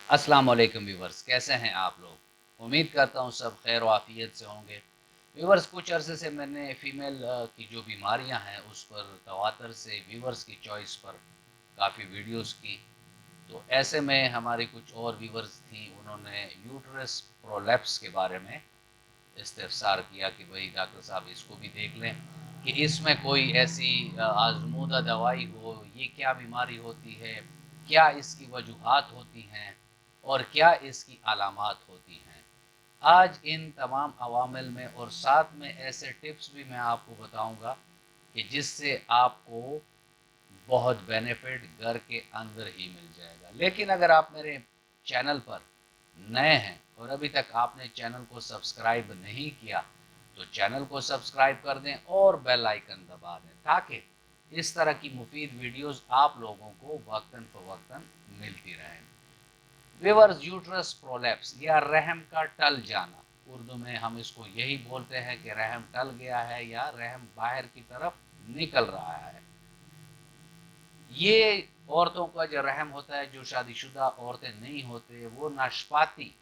अस्सलाम वालेकुम व्यूवर्स, कैसे हैं आप लोग। उम्मीद करता हूँ सब खैर व आफियत से होंगे। व्यूवर्स, कुछ अरसे से मैंने फ़ीमेल की जो बीमारियां हैं उस पर तवातर से व्यूवर्स की चॉइस पर काफ़ी वीडियोस की। तो ऐसे में हमारी कुछ और व्यूवर्स थी, उन्होंने यूट्रस प्रोलैप्स के बारे में इस्तिफसार किया कि भाई डॉक्टर साहब इसको भी देख लें कि इसमें कोई ऐसी आजमूदा दवाई हो, ये क्या बीमारी होती है, क्या इसकी वजूहात होती हैं और क्या इसकी अलामात होती हैं। आज इन तमाम अवामिल में और साथ में ऐसे टिप्स भी मैं आपको बताऊंगा कि जिससे आपको बहुत बेनिफिट घर के अंदर ही मिल जाएगा। लेकिन अगर आप मेरे चैनल पर नए हैं और अभी तक आपने चैनल को सब्सक्राइब नहीं किया तो चैनल को सब्सक्राइब कर दें और बेल आइकन दबा दें ताकि इस तरह की मुफीद वीडियोस आप लोगों को वक्तन फ़वक्तन मिलती रहें। व्यूअर्स, यूट्रस प्रोलैप्स या रहम का टल जाना, उर्दू में हम इसको यही बोलते हैं कि रहम टल गया है या रहम बाहर की तरफ निकल रहा है। ये औरतों का जो रहम होता है, जो शादीशुदा औरतें नहीं होते, वो नाशपाती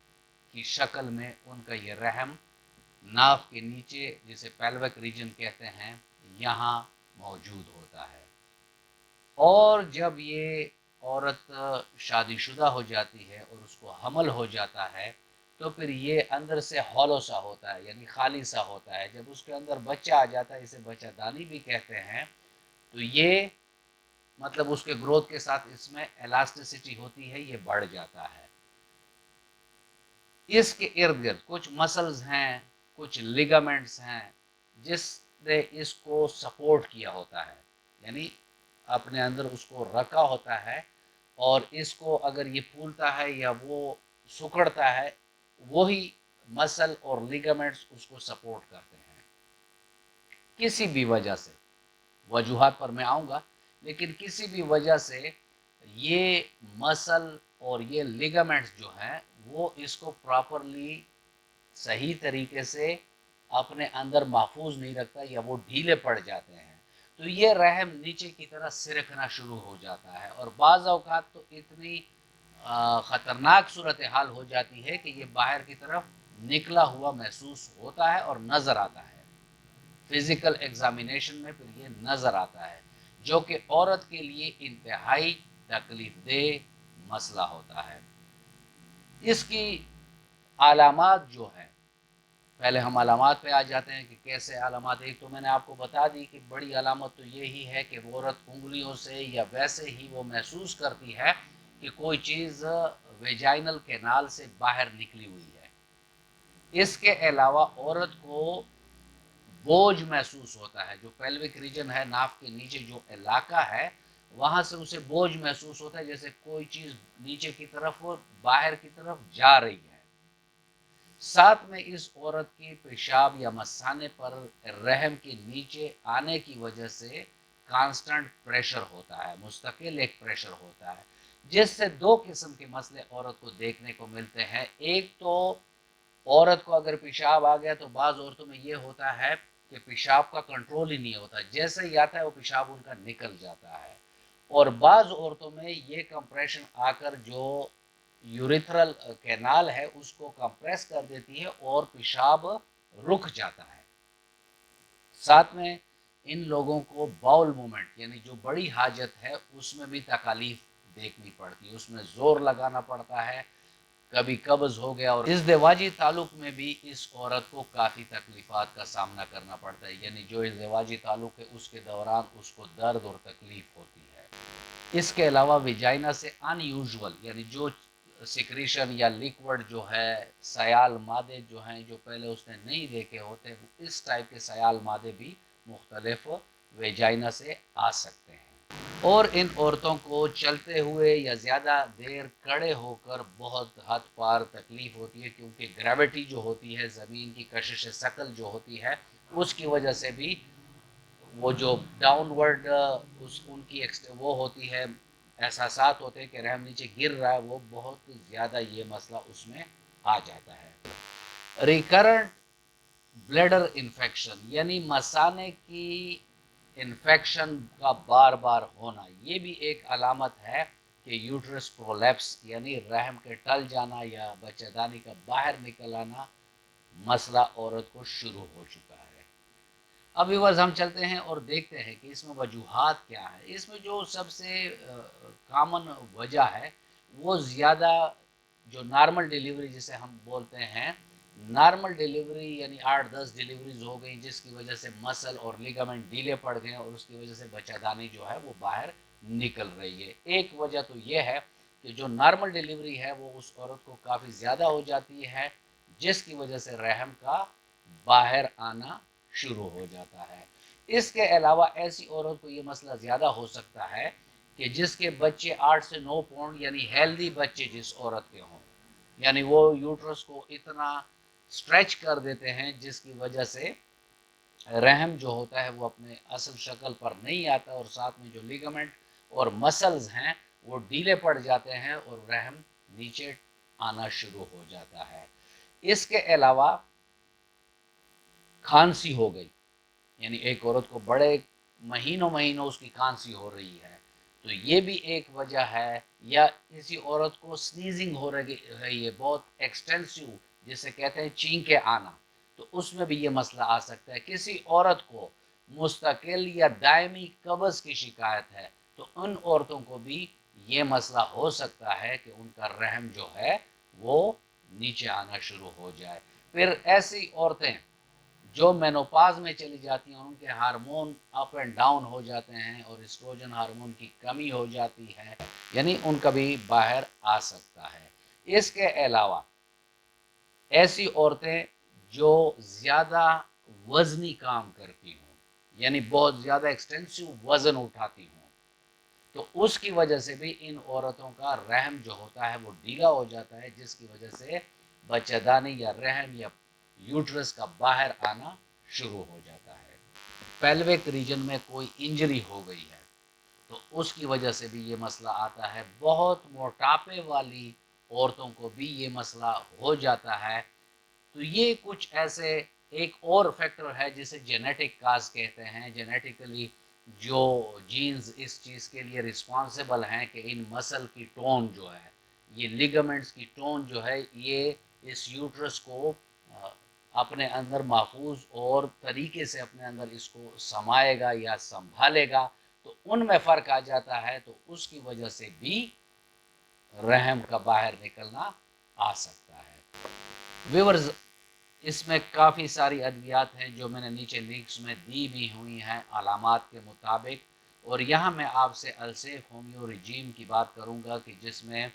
की शक्ल में उनका ये रहम नाफ के नीचे, जिसे पेल्विक रीजन कहते हैं, यहाँ मौजूद होता है। और जब ये औरत शादीशुदा हो जाती है और उसको हमल हो जाता है तो फिर ये अंदर से हॉलो सा होता है, यानी खाली सा होता है। जब उसके अंदर बच्चा आ जाता है, इसे बच्चादानी भी कहते हैं, तो ये मतलब उसके ग्रोथ के साथ इसमें इलास्टिसिटी होती है, ये बढ़ जाता है। इसके इर्द गिर्द कुछ मसल्स हैं, कुछ लिगामेंट्स हैं जिसने इसको सपोर्ट किया होता है, यानी अपने अंदर उसको रखा होता है। और इसको अगर ये फूलता है या वो सुकड़ता है, वही मसल और लिगामेंट्स उसको सपोर्ट करते हैं। किसी भी वजह से, वजूहात पर मैं आऊँगा, लेकिन किसी भी वजह से ये मसल और ये लिगामेंट्स जो हैं वो इसको प्रॉपरली सही तरीके से अपने अंदर महफूज नहीं रखता या वो ढीले पड़ जाते हैं, तो ये रहम नीचे की तरह सिरकना शुरू हो जाता है। और बाज़ औक़ात तो इतनी ख़तरनाक सूरत हाल हो जाती है कि ये बाहर की तरफ निकला हुआ महसूस होता है और नज़र आता है। फिजिकल एग्जामिनेशन में फिर ये नज़र आता है, जो कि औरत के लिए इंतहाई तकलीफ देह मसला होता है। इसकी अलामात जो है, पहले हम अलामात पे आ जाते हैं कि कैसे अलामात। एक तो मैंने आपको बता दी कि बड़ी अलामत तो यही है कि वो औरत उंगलियों से या वैसे ही वो महसूस करती है कि कोई चीज़ वेजाइनल कैनाल से बाहर निकली हुई है। इसके अलावा औरत को बोझ महसूस होता है, जो पेल्विक रीजन है, नाफ के नीचे जो इलाका है, वहाँ से उसे बोझ महसूस होता है, जैसे कोई चीज़ नीचे की तरफ बाहर की तरफ जा रही है। साथ में इस औरत की पेशाब या मसाने पर रहम के नीचे आने की वजह से कांस्टेंट प्रेशर होता है, मुस्तकिल एक प्रेशर होता है, जिससे दो किस्म के मसले औरत को देखने को मिलते हैं। एक तो औरत को अगर पेशाब आ गया तो बाज़ औरतों में ये होता है कि पेशाब का कंट्रोल ही नहीं होता, जैसे ही आता है वो पेशाब उनका निकल जाता है। और बाज़ औरतों में ये कंप्रेशन आकर जो यूरिथ्रल कैनाल है उसको कंप्रेस कर देती है और पेशाब रुक जाता है। साथ में इन लोगों को बाउल मूवमेंट, यानी जो बड़ी हाजत है, उसमें भी तकालीफ देखनी पड़ती है, उसमें ज़ोर लगाना पड़ता है। कभी कब्ज़ हो गया, और इज़्दिवाजी ताल्लुक़ में भी इस औरत को काफ़ी तकलीफ़ात का सामना करना पड़ता है, यानी जो इज़्दिवाजी ताल्लुक़ है उसके दौरान उसको दर्द और तकलीफ़ होती है। इसके अलावा विजाइना से अनयूजुअल, यानी जो सिक्रीशन या लिक्विड जो है, सयाल मादे जो हैं, जो पहले उसने नहीं देखे होते, इस टाइप के सयाल मादे भी मुख्तलिफ वेजाइना से आ सकते हैं। और इन औरतों को चलते हुए या ज़्यादा देर खड़े होकर बहुत हद पार तकलीफ़ होती है, क्योंकि ग्रेविटी जो होती है, ज़मीन की कशिश शकल जो होती है, उसकी वजह से भी वो जो डाउनवर्ड उस उनकी वो होती है, एहसासात होते हैं कि रहम नीचे गिर रहा है, वो बहुत ज़्यादा ये मसला उसमें आ जाता है। रिकरेंट ब्लैडर इन्फेक्शन, यानी मसाने की इन्फेक्शन का बार बार होना, ये भी एक अलामत है کہ یوٹرس پرولیپس یعنی رحم کے ٹل جانا یا بچہ کا باہر نکل آنا مسئلہ عورت کو شروع ہو چکا ہے۔ اب ویورز ہم چلتے ہیں اور دیکھتے ہیں کہ اس میں وجوہات کیا ہیں۔ اس میں جو سب سے کامن وجہ ہے وہ زیادہ جو نارمل ڈیلیوری جسے ہم بولتے ہیں، نارمل ڈیلیوری یعنی 8-10 ڈیلیوریز ہو گئی جس کی وجہ سے مسل اور لیگامنٹ ڈھیلے پڑ گئے اور اس کی وجہ سے بچہ دانی جو ہے وہ باہر نکل رہی ہے۔ ایک وجہ تو یہ ہے کہ جو نارمل ڈیلیوری ہے وہ اس عورت کو کافی زیادہ ہو جاتی ہے جس کی وجہ سے رحم کا باہر آنا شروع ہو جاتا ہے۔ اس کے علاوہ ایسی عورت کو یہ مسئلہ زیادہ ہو سکتا ہے کہ جس کے بچے 8 سے 9 پاؤنڈ یعنی ہیلدی بچے جس عورت کے ہوں، یعنی وہ یوٹرس کو اتنا سٹریچ کر دیتے ہیں جس کی وجہ سے رحم جو ہوتا ہے وہ اپنے اصل شکل پر نہیں آتا اور ساتھ میں جو لیگامنٹ اور مسلز ہیں وہ ڈھیلے پڑ جاتے ہیں اور رحم نیچے آنا شروع ہو جاتا ہے۔ اس کے علاوہ کھانسی ہو گئی، یعنی ایک عورت کو بڑے مہینوں اس کی کھانسی ہو رہی ہے تو یہ بھی ایک وجہ ہے، یا کسی عورت کو سنیزنگ ہو رہی ہے بہت ایکسٹینسیو جسے کہتے ہیں چینکے آنا، تو اس میں بھی یہ مسئلہ آ سکتا ہے۔ کسی عورت کو مستقل یا دائمی قبض کی شکایت ہے تو ان عورتوں کو بھی یہ مسئلہ ہو سکتا ہے کہ ان کا رحم جو ہے وہ نیچے آنا شروع ہو جائے۔ پھر ایسی عورتیں جو مینوپاز میں چلی جاتی ہیں، ان کے ہارمون اپ اینڈ ڈاؤن ہو جاتے ہیں اور اسٹروجن ہارمون کی کمی ہو جاتی ہے، یعنی ان کا بھی باہر آ سکتا ہے۔ اس کے علاوہ ایسی عورتیں جو زیادہ وزنی کام کرتی ہوں، یعنی بہت زیادہ ایکسٹینسیو وزن اٹھاتی ہوں، تو اس کی وجہ سے بھی ان عورتوں کا رحم جو ہوتا ہے وہ ڈھیلا ہو جاتا ہے جس کی وجہ سے بچہ دانی یا رحم یا یوٹرس کا باہر آنا شروع ہو جاتا ہے۔ پیلوک ریجن میں کوئی انجری ہو گئی ہے تو اس کی وجہ سے بھی یہ مسئلہ آتا ہے۔ بہت موٹاپے والی عورتوں کو بھی یہ مسئلہ ہو جاتا ہے۔ تو یہ کچھ ایسے ایک اور فیکٹر ہے جسے جینیٹک کاز کہتے ہیں، جینیٹیکلی جو جینز اس چیز کے لیے رسپانسیبل ہیں کہ ان مسل کی ٹون جو ہے، یہ لیگامنٹس کی ٹون جو ہے، یہ اس یوٹرس کو اپنے اندر محفوظ اور طریقے سے اپنے اندر اس کو سمائے گا یا سنبھالے گا، تو ان میں فرق آ جاتا ہے تو اس کی وجہ سے بھی رحم کا باہر نکلنا آ سکتا ہے۔ ویورز اس میں کافی ساری ادویات ہیں جو میں نے نیچے لنکس میں دی بھی ہوئی ہیں علامات کے مطابق، اور یہاں میں آپ سے السیف ہومیو رجیم کی بات کروں گا کہ جس میں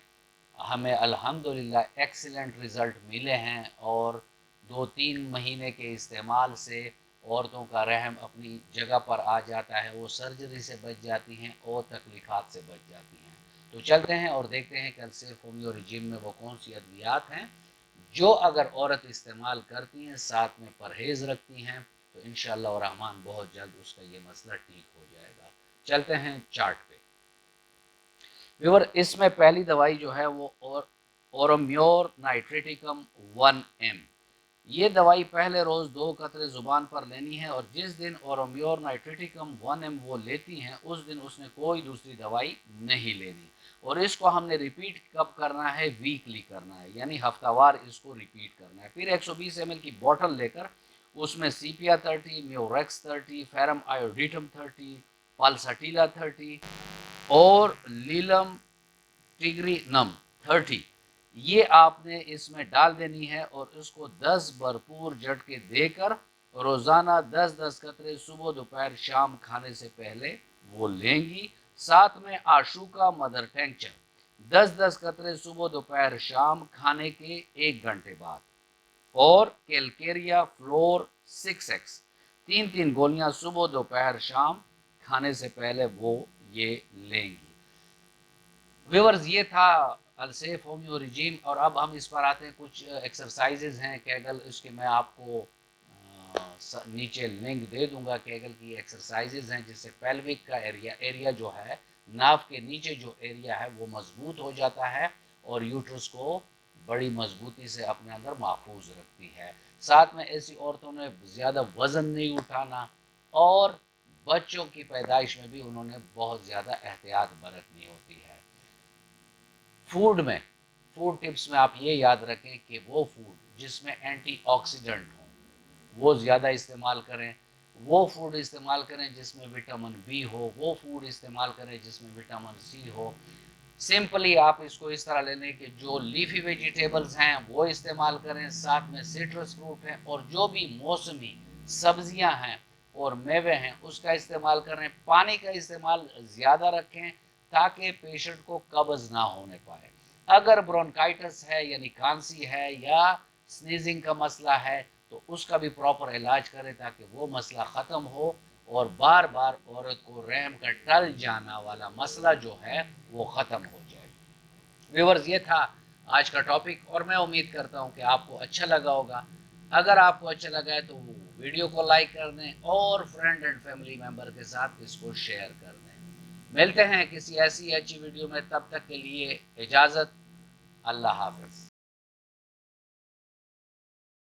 ہمیں الحمدللہ ایکسیلنٹ رزلٹ ملے ہیں اور 2-3 مہینے کے استعمال سے عورتوں کا رحم اپنی جگہ پر آ جاتا ہے، وہ سرجری سے بچ جاتی ہیں اور تکلیفات سے بچ جاتی ہیں۔ تو چلتے ہیں اور دیکھتے ہیں کہ السیف ہومیو رجیم میں وہ کون سی ادویات ہیں جو اگر عورت استعمال کرتی ہیں ساتھ میں پرہیز رکھتی ہیں تو انشاءاللہ الرحمن بہت جلد اس کا یہ مسئلہ ٹھیک ہو جائے گا۔ چلتے ہیں چارٹ پہ۔ ویور اس میں پہلی دوائی جو ہے وہ اورومیور نائٹریٹیکم 1 m، یہ دوائی پہلے روز 2 قطرے زبان پر لینی ہے اور جس دن اورومیور نائٹریٹیکم 1 m وہ لیتی ہیں اس دن اس نے کوئی دوسری دوائی نہیں لینی، اور اس کو ہم نے ریپیٹ کب کرنا ہے؟ ویکلی کرنا ہے، یعنی ہفتہ وار اس کو ریپیٹ کرنا ہے۔ پھر 120 ml کی بوٹل لے کر اس میں سیپیا 30، میوریکس 30، فیرم آیوڈیٹم 30، پالساٹیلا 30 اور لیلم ٹیگری نم 30، یہ آپ نے اس میں ڈال دینی ہے اور اس کو 10 بھرپور جھٹکے دے کر روزانہ 10-10 قطرے صبح دوپہر شام کھانے سے پہلے وہ لیں گی۔ ساتھ میں آشوکا مدر ٹینکچر 10-10 قطرے صبح دوپہر شام کھانے کے 1 گھنٹے بعد، اور کیلکیریا فلور 6x 3 گولیاں صبح دوپہر شام کھانے سے پہلے وہ یہ لیں گی۔ ویورز یہ تھا السیف ہومیو رجیم، اور اب ہم اس پر آتے ہیں کچھ ایکسرسائزز ہیں کیگل، اس کے میں آپ کو نیچے لنک دے دوں گا۔ کیگل کی ایکسرسائزز ہیں جس سے پیلوک کا ایریا جو ہے، ناف کے نیچے جو ایریا ہے وہ مضبوط ہو جاتا ہے اور یوٹرس کو بڑی مضبوطی سے اپنے اندر محفوظ رکھتی ہے۔ ساتھ میں ایسی عورتوں نے زیادہ وزن نہیں اٹھانا اور بچوں کی پیدائش میں بھی انہوں نے بہت زیادہ احتیاط برتنی ہوتی ہے۔ फूड में, फूड टिप्स में आप ये याद रखें कि वो फूड जिसमें एंटीऑक्सीडेंट हो वो ज़्यादा इस्तेमाल करें, वो फूड इस्तेमाल करें जिसमें विटामिन बी हो, वो फूड इस्तेमाल करें जिसमें विटामिन सी हो। सिंपली आप इसको इस तरह ले लें कि जो लीफी वेजिटेबल्स हैं वो इस्तेमाल करें, साथ में सिट्रस फ्रूट हैं, और जो भी मौसमी सब्जियां हैं और मेवे हैं उसका इस्तेमाल करें। पानी का इस्तेमाल ज़्यादा रखें ताकि पेशेंट को कब्ज़ ना होने पाए। अगर ब्रोंकाइटिस है यानी खांसी है या स्नीजिंग का मसला है तो उसका भी प्रॉपर इलाज करें ताकि वो मसला ख़त्म हो और बार बार औरत को रहम का टल जाना वाला मसला जो है वो ख़त्म हो जाए। व्यूअर्स, ये था आज का टॉपिक और मैं उम्मीद करता हूँ कि आपको अच्छा लगा होगा। अगर आपको अच्छा लगा है तो वीडियो को लाइक कर दें और फ्रेंड एंड फैमिली मेम्बर के साथ इसको शेयर कर दें। मिलते हैं किसी ऐसी अच्छी वीडियो में, तब तक के लिए इजाज़त। अल्लाह हाफ़िज़।